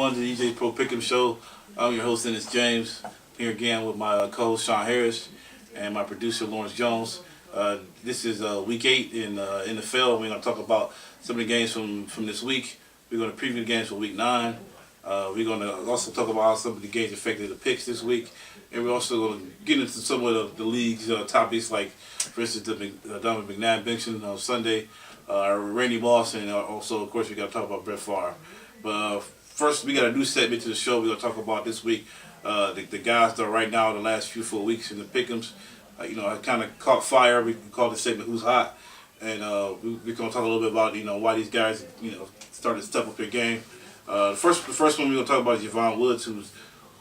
On the DJ Pro Pick'em Show. I'm your host, Dennis James. Here again with my co-host Sean Harris and my producer Lawrence Jones. This is week 8 in NFL. We're going to talk about some of the games from this week. We're going to preview the games for week 9. We're going to also talk about how some of the games affected the picks this week. And we're also going to get into some of the league's topics, like, for instance, the Donovan McNabb mentioned on Sunday, Randy Moss, and also, of course, we got to talk about Brett Favre. But first, we got a new segment to the show. We're going to talk about this week the guys that are right now the last few 4 weeks in the pick'ems. I kind of caught fire. We can call the segment "Who's Hot," and we're going to talk a little bit about why these guys started to step up their game. The first one we're going to talk about is Javon Woods,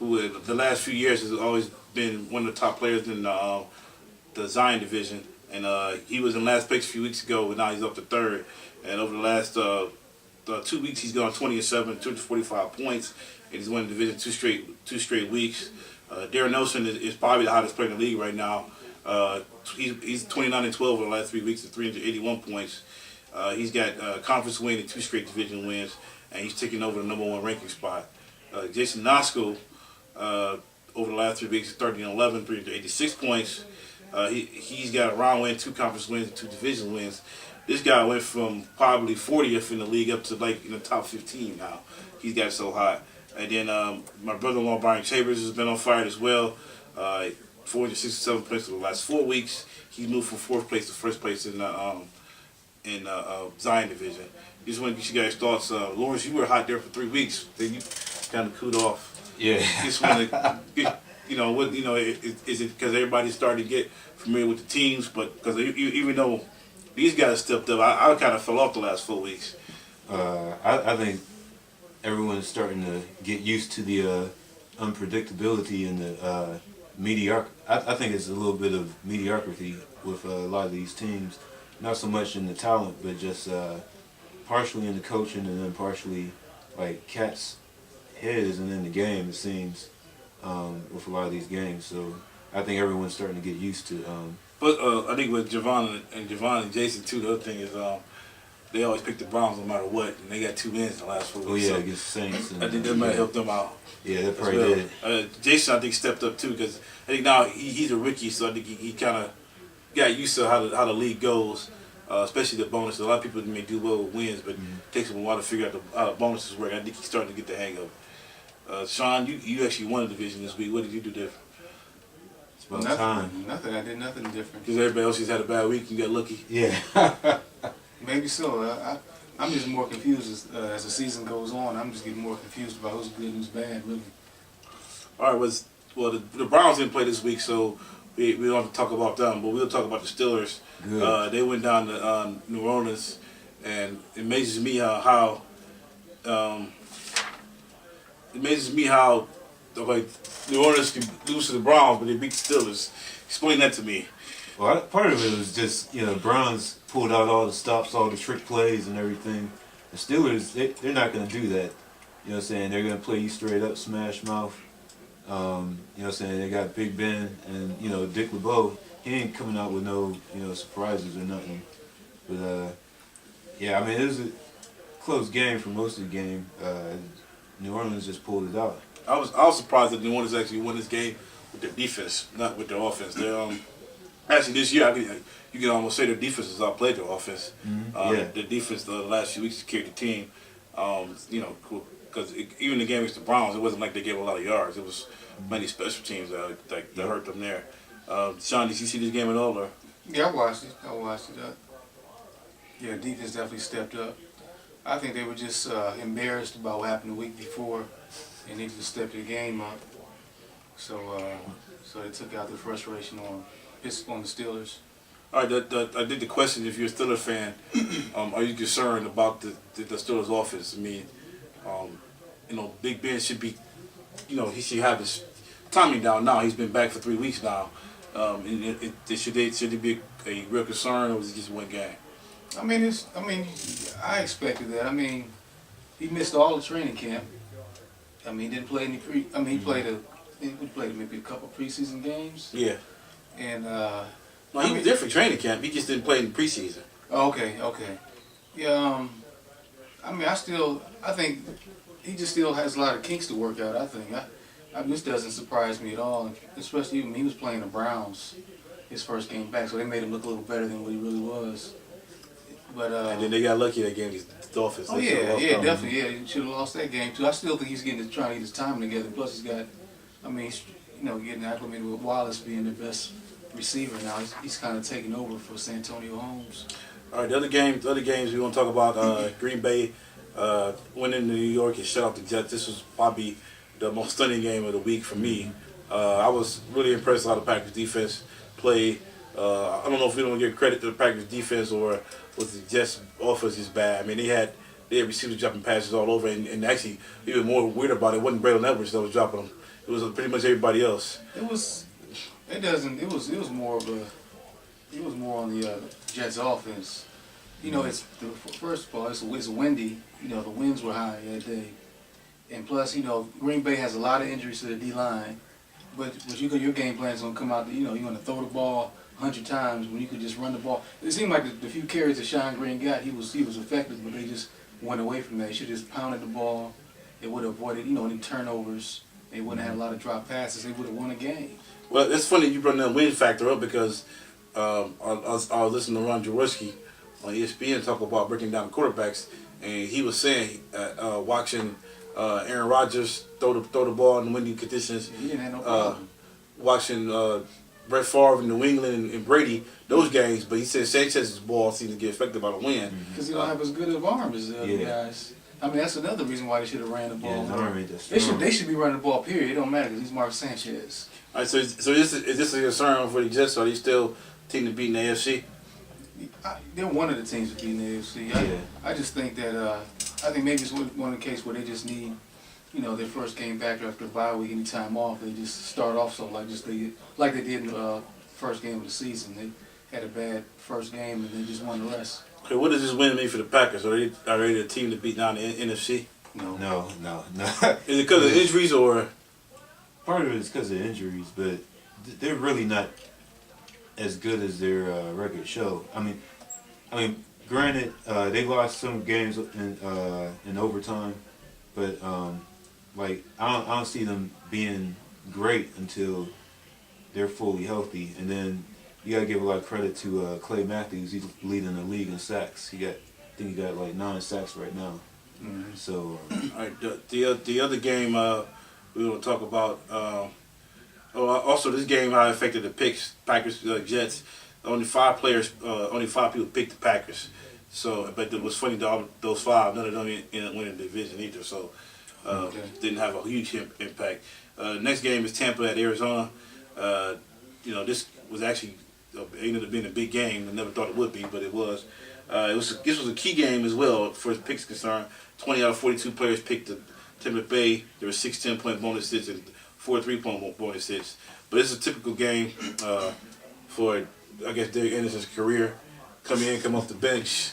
who in the last few years has always been one of the top players in the Zion division, and he was in last place a few weeks ago, but now he's up to third. And over the last 2 weeks, he's gone 20-7, 245 points, and he's won the division two straight weeks. Darren Nelson is probably the hottest player in the league right now. He's 29-12 over the last 3 weeks at 381 points. He's got conference win and 2 straight division wins, and he's taking over the #1 ranking spot. Jason Nosko, over the last 3 weeks, 30-11, 386 points. He's got a round win, 2 conference wins, and 2 division wins. This guy went from probably 40th in the league up to like in the top 15 now. He's got so hot. And then my brother-in-law Brian Chambers has been on fire as well. 467 points for the last 4 weeks. He's moved from 4th place to 1st place in the Zion division. Just want to get you guys' thoughts. Lawrence, you were hot there for 3 weeks. Then you kind of cooled off. Yeah. Just want to get, is it because everybody's starting to get familiar with the teams? But because even though these guys stepped up, I kind of fell off the last 4 weeks. I think everyone's starting to get used to the unpredictability and the mediocrity. I think it's a little bit of mediocrity with a lot of these teams. Not so much in the talent, but just partially in the coaching and then partially like Cat's heads and in the game, it seems, with a lot of these games. So I think everyone's starting to get used to But I think with Javon and Jason too, the other thing is they always pick the Browns no matter what, and they got 2 wins in the last 4 weeks. Oh yeah, so against Saints. And, I think that might help them out. Yeah, that probably did. Jason, I think, stepped up too because I think now he's a rookie, so I think he kind of got used to how the league goes, especially the bonuses. A lot of people may do well with wins, but it takes them a while to figure out how the bonuses work. I think he's starting to get the hang of it. Sean, you actually won a division this week. What did you do different? It's about time. Nothing. I did nothing different. Because everybody else has had a bad week. You got lucky. Yeah. Maybe so. I'm just more confused as the season goes on. I'm just getting more confused about who's good and who's bad, really. All right. The Browns didn't play this week, so we don't have to talk about them. But we'll talk about the Steelers. Good. They went down to New Orleans, and it amazes me how New Orleans can lose to the Browns, but they beat the Steelers. Explain that to me. Well, part of it was just, Browns pulled out all the stops, all the trick plays and everything. The Steelers, they're not going to do that. You know what I'm saying? They're going to play you straight up, smash mouth. You know what I'm saying? They got Big Ben and, Dick LeBeau. He ain't coming out with no, surprises or nothing. But, yeah, I mean, it was a close game for most of the game. New Orleans just pulled it out. I was surprised that New Orleans actually won this game with their defense, not with their offense. They actually this year you can almost say their defense has outplayed their offense. Yeah. The defense the last few weeks has carried the team. Because even the game against the Browns, it wasn't like they gave a lot of yards. It was many special teams that hurt them there. Sean, did you see this game at all? Or? Yeah, I watched it. Yeah, defense definitely stepped up. I think they were just embarrassed about what happened the week before, and they just stepped the game up. So they took out the frustration on the Steelers. All right, I did the question, if you're a Steelers fan, are you concerned about the Steelers offense? I mean, Big Ben should be, he should have his timing down now. He's been back for 3 weeks now. Should it be a real concern, or was it just one game? I expected that. I mean, he missed all the training camp. I mean, he didn't play any he played maybe a couple preseason games. Yeah. And no, he was there for training camp. He just didn't play in preseason. Okay. Yeah. I think he just still has a lot of kinks to work out. I think. This doesn't surprise me at all, especially when he was playing the Browns his first game back, so they made him look a little better than what he really was. But And then they got lucky that game against the Dolphins. oh They should've yeah, lost yeah, them. definitely, yeah. He should have lost that game too. I still think he's trying to get his time together. Plus, he's got, he's getting acclimated with Wallace being the best receiver now. He's kind of taking over for Santonio Holmes. All right, the other games we want to talk about. Green Bay went into New York and shut out the Jets. This was probably the most stunning game of the week for me. I was really impressed with how the Packers defense played. I don't know if we don't give credit to the Packers defense or was the Jets offense is bad. I mean, they had receivers dropping passes all over, and actually even more weird about it wasn't Braylon Edwards that was dropping them. It was pretty much everybody else. It was more on the Jets offense. First of all, it's windy. The winds were high that day, and plus, Green Bay has a lot of injuries to the D line. But your game plan is gonna come out. You're gonna throw the ball 100 times when you could just run the ball. It seemed like the few carries that Sean Green got, he was effective, but they just went away from that. They should have just pounded the ball. They would have avoided any turnovers. They wouldn't have had a lot of drop passes. They would have won a game. Well, it's funny you brought that win factor up because I was listening to Ron Jaworski on ESPN talk about breaking down the quarterbacks, and he was saying watching Aaron Rodgers throw the ball in windy conditions, He didn't have no problem. watching Brett Favre in New England and Brady, those games, but he said Sanchez's ball seemed to get affected by the wind. Because he don't have as good of arm as the other guys. I mean, that's another reason why they should have ran the ball. Yeah, his arm ain't that They strong. should be running the ball. Period. It don't matter because he's Mark Sanchez. All right, so is this a concern for the Jets? Are they still team to beat in the AFC? They're one of the teams to be in the AFC. I just think that I think maybe it's one of the cases where they just need, their first game back after the bye week, any time off. They just start off so like they did in the first game of the season. They had a bad first game and they just won the rest. Okay, what does this win mean for the Packers? Are they the team to beat down the NFC? No. Is it because of injuries or? Part of it is because of injuries, but they're really not as good as their record show. I mean, granted, they lost some games in overtime, but I don't see them being great until they're fully healthy. And then you gotta give a lot of credit to Clay Matthews. He's leading the league in sacks. I think he got like 9 sacks right now. Mm-hmm. So All right, the other game we want to talk about. Also, this game how it affected the picks. Packers Jets. Only 5 people picked the Packers. So, but it was funny that those 5, none of them ended up winning the division either. So, didn't have a huge impact. Next game is Tampa at Arizona. This was actually ended up being a big game. I never thought it would be, but it was. This was a key game as well for the picks concerned. 20 out of 42 players picked the Tampa Bay. There were 6 10-point bonus hits and 4 3-point bonus hits. But it's a typical game for, I guess, Derek Anderson's career. Come in, come off the bench,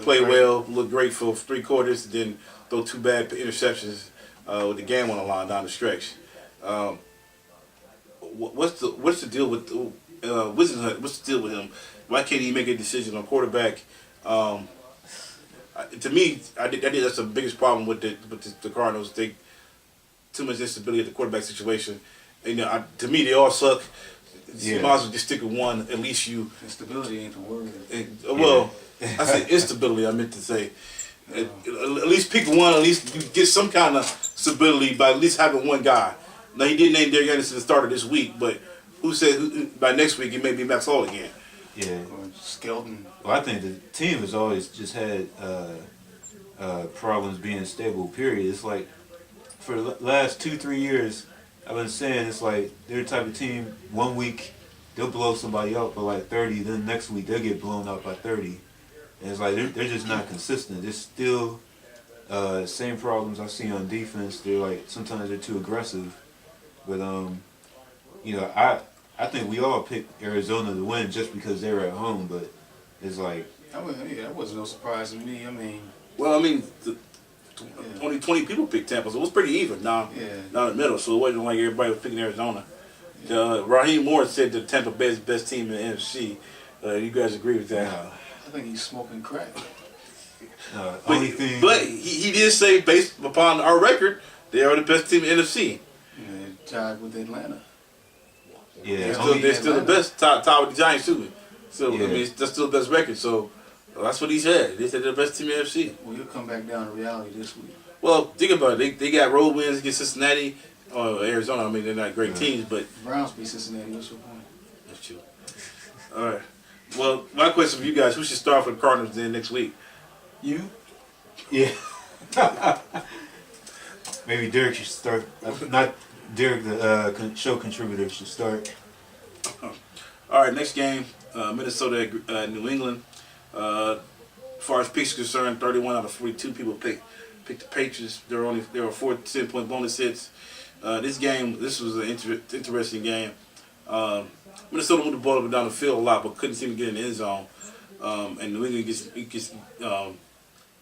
play well, look great for 3 quarters, then throw 2 bad interceptions with the game on the line down the stretch. What's the deal with Whisenhunt? What's the deal with him? Why can't he make a decision on quarterback? To me, I think that's the biggest problem with the Cardinals. They too much instability at the quarterback situation. And, to me, they all suck. You might as well just stick with one. At least you. Instability ain't the word. I said instability. I meant to say. At least pick one. At least you get some kind of stability by at least having one guy. Now he didn't name Derek Anderson the starter this week, but who said by next week he may be Max Hall again? yeah. Or Skelton. Well, I think the team has always just had problems being stable, period. It's like, for the last 2-3 years, I've been saying it's like they're the type of team, 1 week, they'll blow somebody out by like 30, then next week they'll get blown out by 30. And it's like they're just not consistent. There's still same problems I see on defense. They're like, sometimes they're too aggressive. But, I think we all picked Arizona to win just because they were at home, but it's like... That wasn't no surprise to me. Only 20 people picked Tampa, so it was pretty even down in the middle. So it wasn't like everybody was picking Arizona. Raheem Morris said that Tampa Bay is the best team in the NFC. You guys agree with that? I think he's smoking crack. Only thing. But he did say, based upon our record, they are the best team in the NFC. And they tied with Atlanta. Yeah, They're still the best. Tied with the Giants too. So I Yeah. mean, that's still the best record. So that's what he said. They said they're the best team in the NFC. Well, he'll come back down to reality this week. Well, think about it. They got road wins against Cincinnati or Arizona. I mean, they're not great teams, but Browns beat Cincinnati. What's your point? that's true. All right. Well, my question for you guys: who should start for the Cardinals then next week? You? Yeah. Maybe Derek should start. Not Derek, the show contributor, should start. All right, next game, Minnesota at New England. As far as picks are concerned, 31 out of 42 people picked the Patriots. There were 4 10-point bonus hits. This was an interesting game. Minnesota moved the ball up and down the field a lot, but couldn't seem to get in the end zone. And New England gets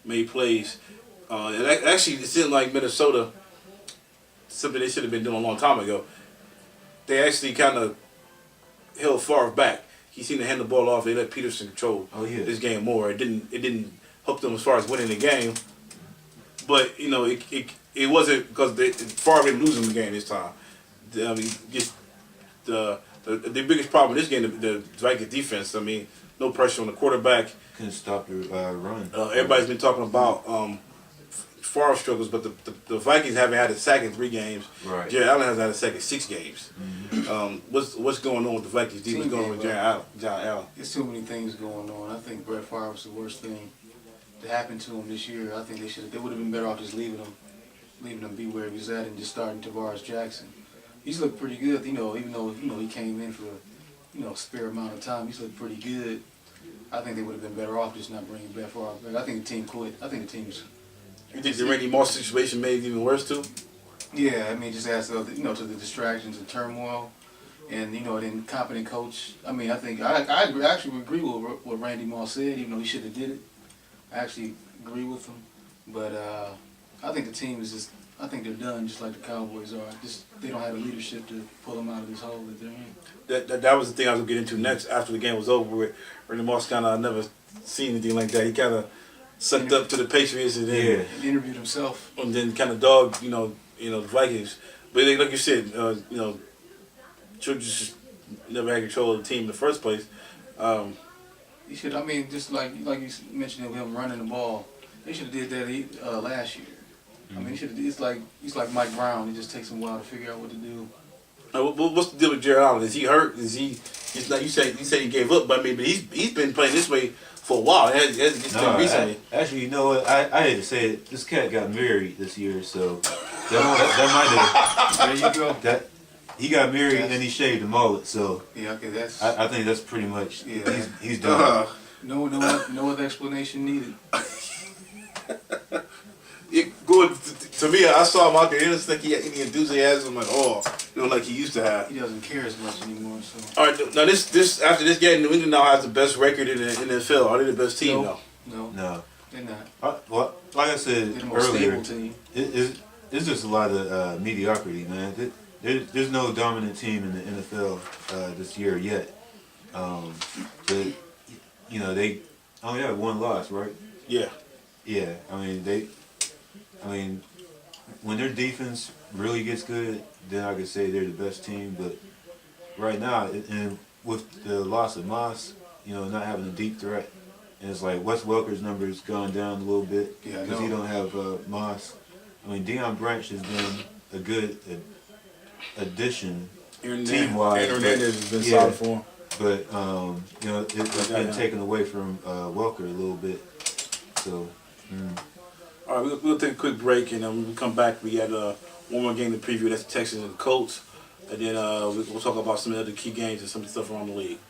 made plays. It seemed like Minnesota, something they should have been doing a long time ago. They actually kind of held Favre back. He seemed to hand the ball off. They let Peterson control this game more. It didn't help them as far as winning the game. But it wasn't because Favre didn't lose them the game this time. I mean, just the biggest problem in this game, the Vikings defense. I mean, no pressure on the quarterback. Couldn't stop the run. Everybody's been talking about Favre struggles, but the Vikings haven't had a sack in 3 games. Right. Jared Allen hasn't had a sack in 6 games. What's going on with the Vikings defense? What's going on with Jared Allen? There's too many things going on. I think Brett Favre was the worst thing to happen to him this year. I think they would have been better off just leaving him be where he was at and just starting Tavares Jackson. He's looked pretty good, even though he came in for a spare amount of time. He's looked pretty good. I think they would have been better off just not bringing Brett Favre back. I think the team quit. I think the team's. You think the Randy Moss situation made it even worse too? Yeah, I mean, just adds to the distractions and turmoil, and an incompetent coach. I mean, I think I actually agree with what Randy Moss said, even though he should have did it. I actually agree with him, but I think the team is just. I think they're done, just like the Cowboys are. They don't have the leadership to pull them out of this hole that they're in. That was the thing I was going to get into next after the game was over with. Randy Moss kind of never seen anything like that. He kind of sucked up to the Patriots and then He interviewed himself. And then kind of dogged, the Vikings. But like you said, Childress never had control of the team in the first place. He should. I mean, just like you mentioned him running the ball. They should have did that last year. I mean, he's like Mike Brown. It just takes him a while to figure out what to do. What's the deal with Jared Allen? Is he hurt? Is he? It's not. You say he gave up, but I mean, but he's been playing this way for a while. He hasn't been recently. Actually, you know what? I hate to say it. This cat got married this year, so that might have. There you go. That he got married and he shaved the mullet, so Yeah. Okay. That's. I think that's pretty much. Yeah. He's done. No other explanation needed. To me, I saw him out there. It doesn't think he had any enthusiasm at all. Like he used to have. He doesn't care as much anymore. So. All right. Now this after this game, New England now has the best record in the NFL. Are they the best team now? No. They're not. Well, like I said They're the more earlier, stable team. it's just a lot of mediocrity, man. There's no dominant team in the NFL this year yet. But they only have 1 loss, right? Yeah. Yeah. I mean, when their defense really gets good, then I could say they're the best team. But right now, and with the loss of Moss, not having a deep threat, and it's like Wes Welker's numbers gone down a little bit because he don't have Moss. I mean, Deion Branch has been a good addition team-wise. And Hernandez has been solid for him. But it's been taken away from Welker a little bit. So. All right, we'll take a quick break, and then when we come back, we had one more game to preview. That's the Texans and the Colts. And then we'll talk about some of the other key games and some of the stuff around the league.